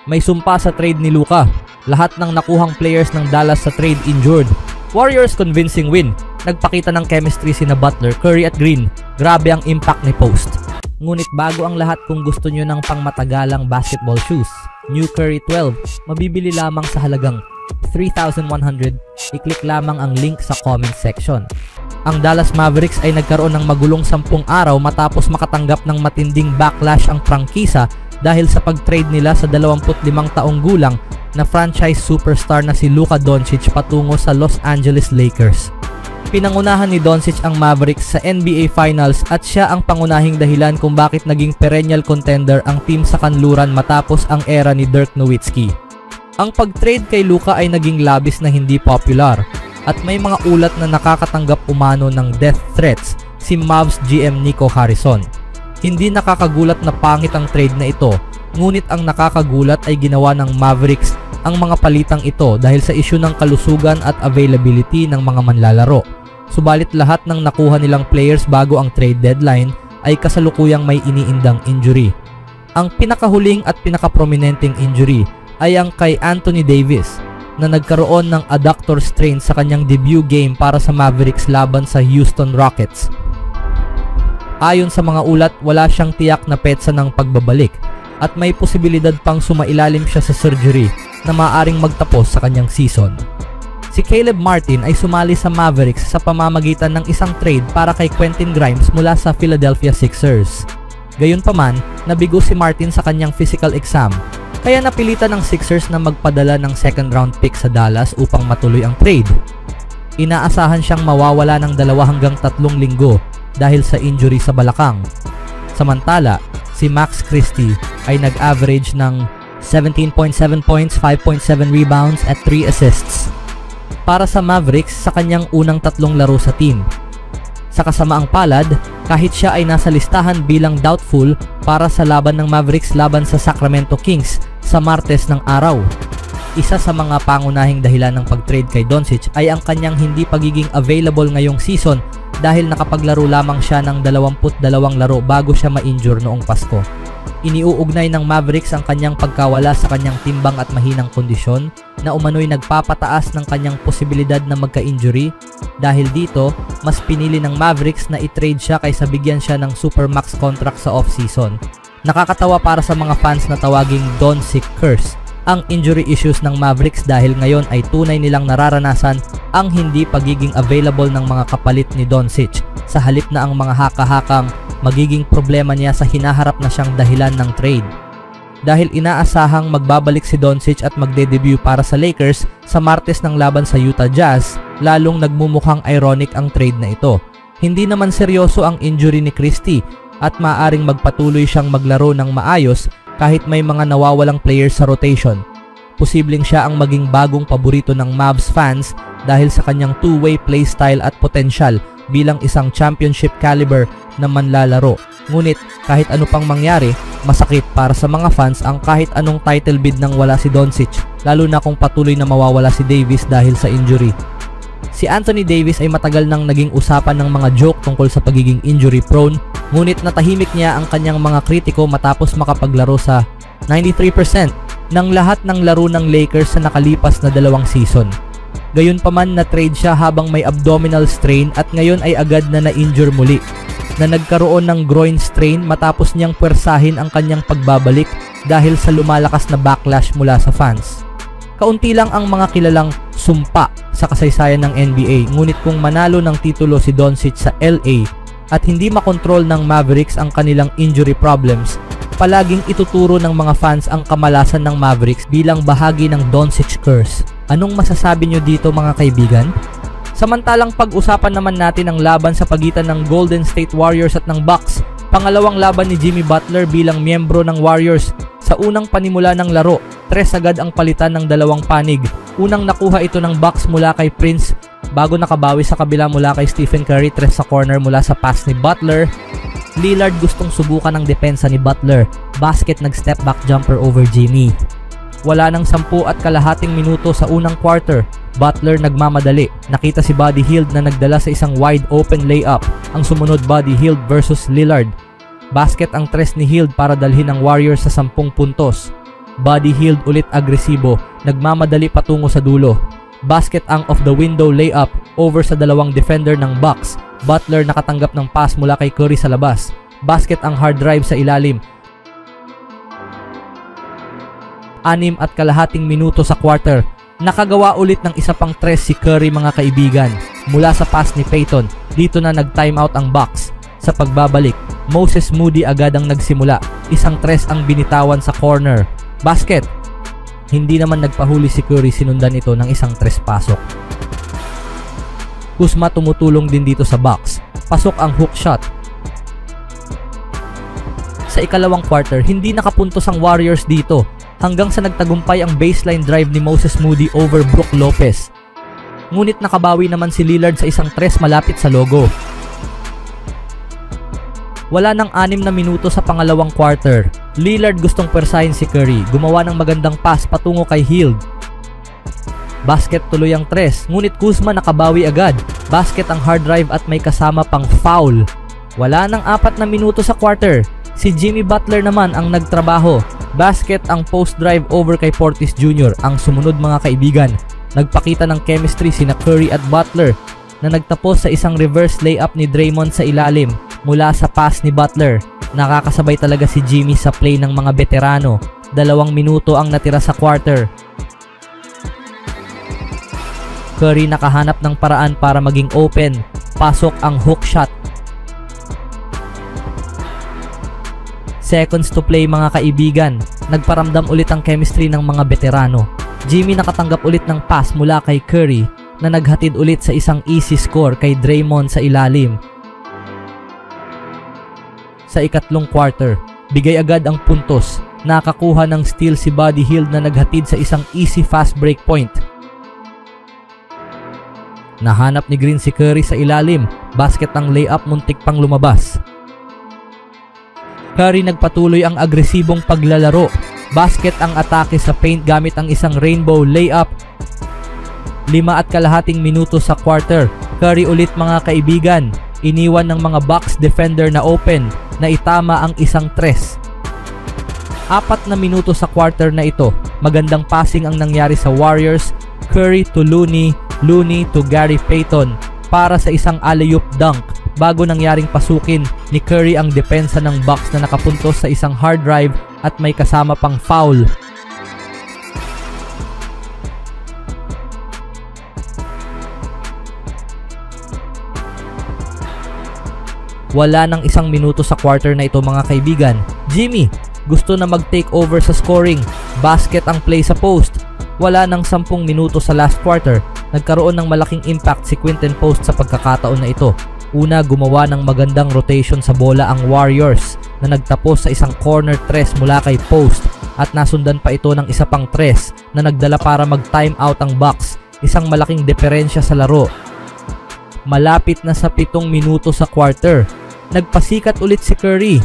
May sumpa sa trade ni Luka. Lahat ng nakuhang players ng Dallas sa trade injured. Warriors convincing win. Nagpakita ng chemistry sina Butler, Curry at Green. Grabe ang impact ni Post. Ngunit bago ang lahat, kung gusto nyo ng pangmatagalang basketball shoes, New Curry 12, mabibili lamang sa halagang 3,100. I-click lamang ang link sa comment section. Ang Dallas Mavericks ay nagkaroon ng magulong 10 araw matapos makatanggap ng matinding backlash ang prangkisa dahil sa pag-trade nila sa 25 taong gulang na franchise superstar na si Luka Doncic patungo sa Los Angeles Lakers. Pinangunahan ni Doncic ang Mavericks sa NBA Finals at siya ang pangunahing dahilan kung bakit naging perennial contender ang team sa kanluran matapos ang era ni Dirk Nowitzki. Ang pag-trade kay Luka ay naging labis na hindi popular at may mga ulat na nakakatanggap umano ng death threats si Mavs GM Nico Harrison. Hindi nakakagulat na pangit ang trade na ito, ngunit ang nakakagulat ay ginawa ng Mavericks ang mga palitang ito dahil sa isyu ng kalusugan at availability ng mga manlalaro. Subalit lahat ng nakuha nilang players bago ang trade deadline ay kasalukuyang may iniindang injury. Ang pinakahuling at pinakaprominenteng injury ay ang kay Anthony Davis na nagkaroon ng adductor strain sa kanyang debut game para sa Mavericks laban sa Houston Rockets. Ayon sa mga ulat, wala siyang tiyak na petsa ng pagbabalik at may posibilidad pang sumailalim siya sa surgery na maaaring magtapos sa kanyang season. Si Caleb Martin ay sumali sa Mavericks sa pamamagitan ng isang trade para kay Quentin Grimes mula sa Philadelphia Sixers. Gayunpaman, nabigo si Martin sa kanyang physical exam, kaya napilitan ng Sixers na magpadala ng second round pick sa Dallas upang matuloy ang trade. Inaasahan siyang mawawala ng 2 hanggang 3 linggo dahil sa injury sa balakang. Samantala, si Max Christie ay nag-average ng 17.7 points, 5.7 rebounds at 3 assists para sa Mavericks sa kanyang unang 3 laro sa team. Sa kasamaang palad, kahit siya ay nasa listahan bilang doubtful para sa laban ng Mavericks laban sa Sacramento Kings sa Martes ng araw. Isa sa mga pangunahing dahilan ng pag-trade kay Doncic ay ang kanyang hindi pagiging available ngayong season dahil nakapaglaro lamang siya ng 22 laro bago siya ma-injure noong Pasko. Iniuugnay ng Mavericks ang kanyang pagkawala sa kanyang timbang at mahinang kondisyon na umano'y nagpapataas ng kanyang posibilidad na magka-injury. Dahil dito, mas pinili ng Mavericks na i-trade siya kaysa bigyan siya ng supermax contract sa off-season. Nakakatawa para sa mga fans na tawaging Doncic curse ang injury issues ng Mavericks dahil ngayon ay tunay nilang nararanasan ang hindi pagiging available ng mga kapalit ni Doncic sa halip na ang mga haka-hakang magiging problema niya sa hinaharap na siyang dahilan ng trade. Dahil inaasahang magbabalik si Doncic at magde-debut para sa Lakers sa Martes ng laban sa Utah Jazz, lalong nagmumukhang ironic ang trade na ito. Hindi naman seryoso ang injury ni Christie at maaaring magpatuloy siyang maglaro ng maayos kahit may mga nawawalang players sa rotation. Posibleng siya ang maging bagong paborito ng Mavs fans dahil sa kanyang two-way playstyle at potential bilang isang championship caliber na manlalaro. Ngunit kahit ano pang mangyari, masakit para sa mga fans ang kahit anong title bid nang wala si Doncic, lalo na kung patuloy na mawawala si Davis dahil sa injury. Si Anthony Davis ay matagal nang naging usapan ng mga joke tungkol sa pagiging injury prone, ngunit natahimik niya ang kanyang mga kritiko matapos makapaglaro sa 93% ng lahat ng laro ng Lakers sa nakalipas na 2 season. Gayunpaman na-trade siya habang may abdominal strain at ngayon ay agad na na-injure muli, na nagkaroon ng groin strain matapos niyang puwersahin ang kanyang pagbabalik dahil sa lumalakas na backlash mula sa fans. Kaunti lang ang mga kilalang sumpa sa kasaysayan ng NBA, ngunit kung manalo ng titulo si Doncic sa LA at hindi makontrol ng Mavericks ang kanilang injury problems, palaging ituturo ng mga fans ang kamalasan ng Mavericks bilang bahagi ng Doncic curse. Anong masasabi nyo dito mga kaibigan? Samantalang pag-usapan naman natin ang laban sa pagitan ng Golden State Warriors at ng Bucks, pangalawang laban ni Jimmy Butler bilang miyembro ng Warriors. Sa unang panimula ng laro, 3 agad ang palitan ng 2 panig. Unang nakuha ito ng Bucks mula kay Prince bago nakabawi sa kabila mula kay Stephen Curry, 3 sa corner mula sa pass ni Butler. Lillard gustong subukan ang depensa ni Butler, basket nag-step back jumper over Jimmy. Wala nang 10 at kalahating minuto sa unang quarter, Butler nagmamadali. Nakita si Buddy Hield na nagdala sa isang wide open layup. Ang sumunod, Buddy Hield versus Lillard. Basket ang tres ni Hield para dalhin ang Warriors sa 10 puntos. Buddy Hield ulit agresibo, nagmamadali patungo sa dulo. Basket ang off the window layup over sa dalawang defender ng Bucks. Butler nakatanggap ng pass mula kay Curry sa labas. Basket ang hard drive sa ilalim. 6.5 minuto sa quarter. Nakagawa ulit ng isa pang tres si Curry mga kaibigan. Mula sa pass ni Payton, dito na nag-timeout ang Bucks. Sa pagbabalik, Moses Moody agad ang nagsimula. Isang tres ang binitawan sa corner. Basket. Hindi naman nagpahuli si Curry, sinundan ito ng isang tres pasok. Kuzma tumutulong din dito sa Bucks. Pasok ang hook shot. Sa ikalawang quarter, hindi nakapuntos ang Warriors dito hanggang sa nagtagumpay ang baseline drive ni Moses Moody over Brook Lopez. Ngunit nakabawi naman si Lillard sa isang tres malapit sa logo. Wala nang 6 na minuto sa pangalawang quarter. Lillard gustong pwersahin si Curry. Gumawa ng magandang pass patungo kay Hield. Basket tuloy ang tres, ngunit Kuzma nakabawi agad. Basket ang hard drive at may kasama pang foul. Wala nang 4 na minuto sa quarter. Si Jimmy Butler naman ang nagtrabaho. Basket ang post drive over kay Portis Jr. Ang sumunod mga kaibigan, nagpakita ng chemistry sina Curry at Butler na nagtapos sa isang reverse layup ni Draymond sa ilalim mula sa pass ni Butler. Nakakasabay talaga si Jimmy sa play ng mga veterano. 2 minuto ang natira sa quarter. Curry nakahanap ng paraan para maging open. Pasok ang hook shot. Seconds to play mga kaibigan. Nagparamdam ulit ang chemistry ng mga veterano. Jimmy nakatanggap ulit ng pass mula kay Curry na naghatid ulit sa isang easy score kay Draymond sa ilalim. Sa ikatlong quarter, bigay agad ang puntos. Nakakuha ng steal si Buddy Hield na naghatid sa isang easy fast break point. Nahanap ni Green si Curry sa ilalim. Basket ang layup, muntik pang lumabas. Curry nagpatuloy ang agresibong paglalaro. Basket ang atake sa paint gamit ang isang rainbow layup. 5.5 minuto sa quarter. Curry ulit mga kaibigan. Iniwan ng mga Bucks defender na open na itama ang isang tres. 4 na minuto sa quarter na ito. Magandang passing ang nangyari sa Warriors. Curry to Looney, Looney to Gary Payton para sa isang alley-oop dunk bago nangyaring pasukin ni Curry ang depensa ng Bucks na nakapuntos sa isang hard drive at may kasama pang foul. Wala nang 1 minuto sa quarter na ito mga kaibigan. Jimmy gusto na mag-take over sa scoring. Basket ang play sa post. Wala nang 10 minuto sa last quarter. Nagkaroon ng malaking impact si Quinton Post sa pagkakataon na ito. Una, gumawa ng magandang rotation sa bola ang Warriors na nagtapos sa isang corner tres mula kay Post at nasundan pa ito ng isa pang tres na nagdala para mag-time out ang Bucks. Isang malaking diferensya sa laro. Malapit na sa 7 minuto sa quarter, nagpasikat ulit si Curry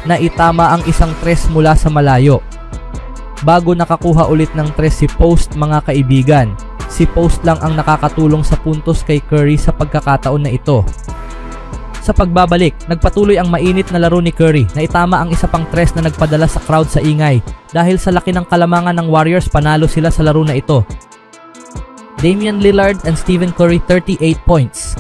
na itama ang isang tres mula sa malayo. Bago nakakuha ulit ng tres si Post mga kaibigan. Si Post lang ang nakakatulong sa puntos kay Curry sa pagkakataon na ito. Sa pagbabalik, nagpatuloy ang mainit na laro ni Curry na itama ang isa pang tres na nagpadala sa crowd sa ingay. Dahil sa laki ng kalamangan ng Warriors, panalo sila sa laro na ito. Damian Lillard and Stephen Curry 38 points.